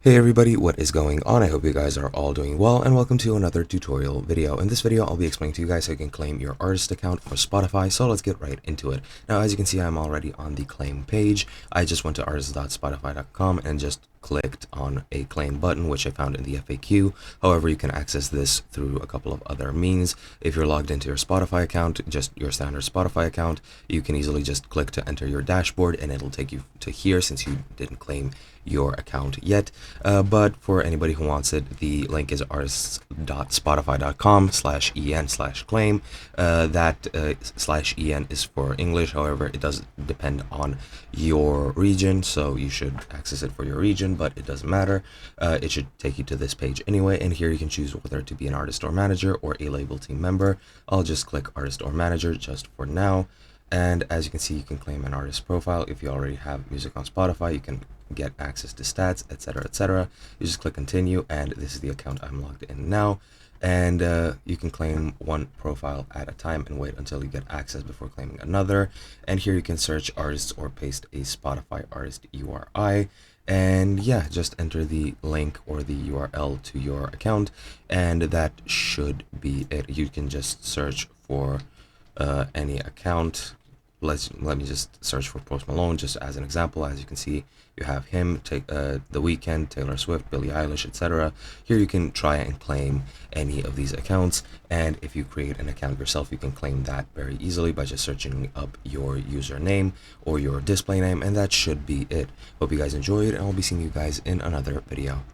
Hey everybody, what is going on? I hope you guys are all doing well, and welcome to another tutorial video. In this video, I'll be explaining to you guys how you can claim your artist account for Spotify, so let's get right into it. Now, as you can see, I'm already on the claim page. I just went to artist.spotify.com and just clicked on a claim button, which I found in the FAQ. However, you can access this through a couple of other means. If you're logged into your Spotify account, just your standard Spotify account, you can easily just click to enter your dashboard and it'll take you to here since you didn't claim your account yet. But for anybody who wants it, the link is artists.spotify.com/en/claim. That/en is for English. However, it does depend on your region, so you should access it for your region, but it doesn't matter. It should take you to this page anyway, and here you can choose whether to be an artist or manager or a label team member. I'll just click artist or manager just for now. And as you can see, you can claim an artist profile. If you already have music on Spotify, you can get access to stats, etc., etc. You just click continue, and this is the account I'm logged in now. And you can claim one profile at a time and wait until you get access before claiming another. And here you can search artists or paste a Spotify artist URI. And yeah, just enter the link or the URL to your account, and that should be it. You can just search for any account. Let me just search for Post Malone just as an example. As you can see, you have him, The Weeknd, Taylor Swift, Billie Eilish, etc. Here you can try and claim any of these accounts, and if you create an account yourself, you can claim that very easily by just searching up your username or your display name, and that should be it. Hope you guys enjoyed, and I'll be seeing you guys in another video.